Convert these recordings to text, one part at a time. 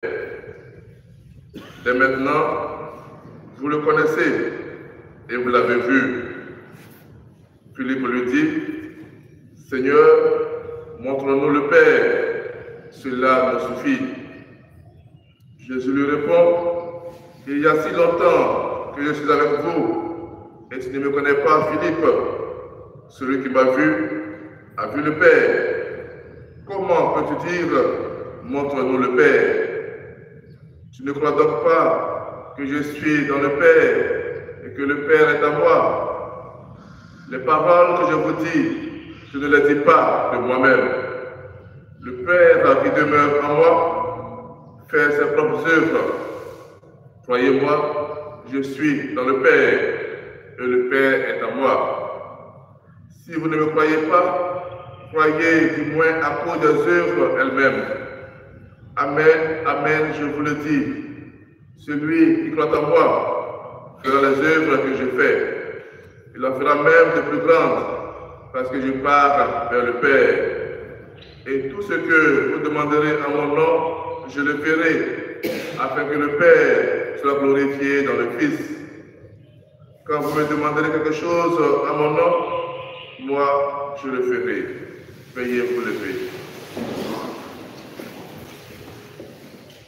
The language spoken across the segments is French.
Dès maintenant, vous le connaissez et vous l'avez vu. Philippe lui dit, Seigneur, montre-nous le Père, cela nous suffit. Jésus lui répond, il y a si longtemps que je suis avec vous, et tu ne me connais pas, Philippe. Celui qui m'a vu a vu le Père. Comment peux-tu dire, montre-nous le Père? Tu ne crois donc pas que je suis dans le Père et que le Père est à moi? Les paroles que je vous dis, je ne les dis pas de moi-même. Le Père qui demeure en moi fait ses propres œuvres. Croyez-moi, je suis dans le Père et le Père est à moi. Si vous ne me croyez pas, croyez du moins à cause des œuvres elles-mêmes. Amen, amen, je vous le dis. Celui qui croit en moi fera les œuvres que je fais. Il en fera même de plus grandes, parce que je pars vers le Père. Et tout ce que vous demanderez en mon nom, je le ferai, afin que le Père soit glorifié dans le Fils. Quand vous me demanderez quelque chose en mon nom, moi, je le ferai. Veuillez vous lever.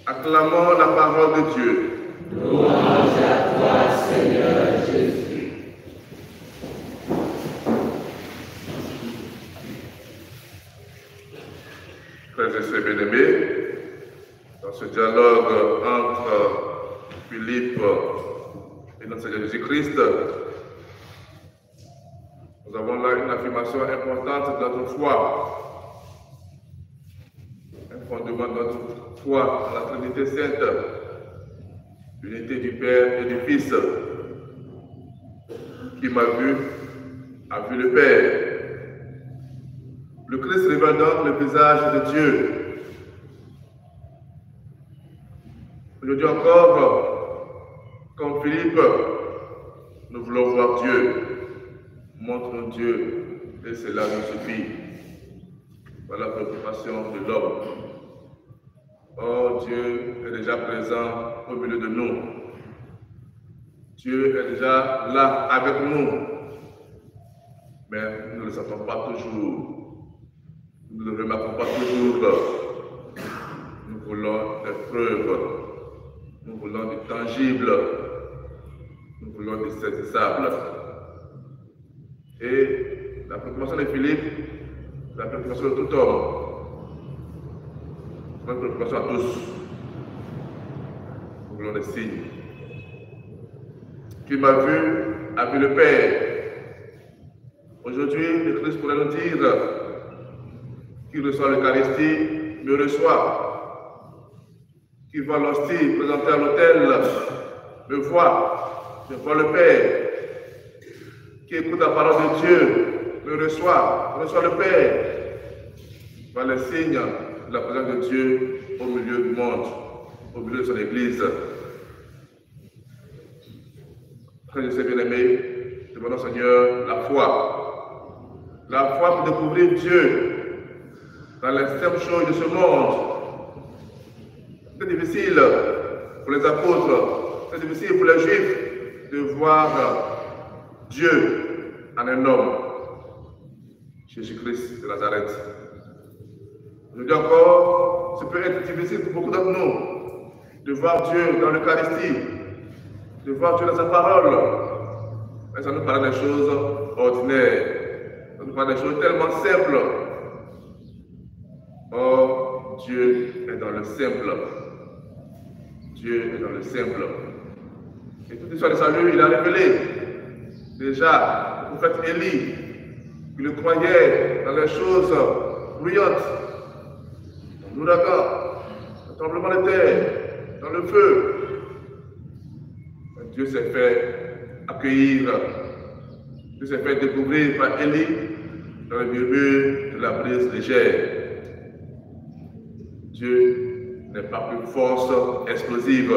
Acclamons la parole de Dieu. Louange à toi, Seigneur Jésus. Frères et sœurs bien-aimés, dans ce dialogue entre Philippe et notre Seigneur Jésus-Christ, nous avons là une affirmation importante de notre foi, un fondement de notre foi en la Trinité Sainte, l'unité du Père et du Fils. Qui m'a vu, a vu le Père. Le Christ révèle donc le visage de Dieu. Aujourd'hui encore, comme Philippe, nous voulons voir Dieu. Montre-nous Dieu, et cela nous suffit. Voilà la préoccupation de l'homme. Oh, Dieu est déjà présent au milieu de nous. Dieu est déjà là avec nous. Mais nous ne le sentons pas toujours. Nous ne le remarquons pas toujours. Nous voulons des preuves. Nous voulons du tangible. Nous voulons du saisissable. Et la préoccupation de Philippe, la préoccupation de tout homme, c'est une préoccupation à tous. Nous voulons des signes. Qui m'a vu, a vu le Père. Aujourd'hui, le Christ pourrait nous dire qui reçoit l'Eucharistie, me reçoit. Qui voit l'hostie présentée à l'autel, me voit. Je vois le Père. Qui écoute la parole de Dieu, me reçoit le Père. Voilà les signes de la présence de Dieu au milieu du monde, au milieu de son Église. Frères et sœurs bien-aimés, demandons au Seigneur la foi. La foi pour découvrir Dieu dans les simples choses de ce monde. C'est difficile pour les apôtres, c'est difficile pour les Juifs de voir Dieu en un homme, Jésus-Christ de Nazareth. Aujourd'hui encore, ça peut être difficile pour beaucoup d'entre nous de voir Dieu dans l'Eucharistie, de voir Dieu dans sa parole. Mais ça nous parle des choses ordinaires, ça nous parle des choses tellement simples. Or, Dieu est dans le simple. Dieu est dans le simple. Et toute l'histoire du salut, il a révélé déjà le prophète Élie, qui le croyait dans les choses bruyantes, dans l'ouragan, le tremblement de terre, dans le feu. Dieu s'est fait accueillir, Dieu s'est fait découvrir par Élie dans le murmure de la brise légère. Dieu n'est pas plus force explosive.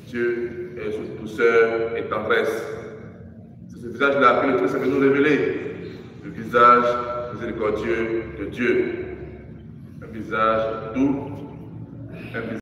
Dieu est sous douceur et tendresse. C'est ce visage-là que le Christ veut nous révéler. Le visage miséricordieux de Dieu. Un visage doux, invisible.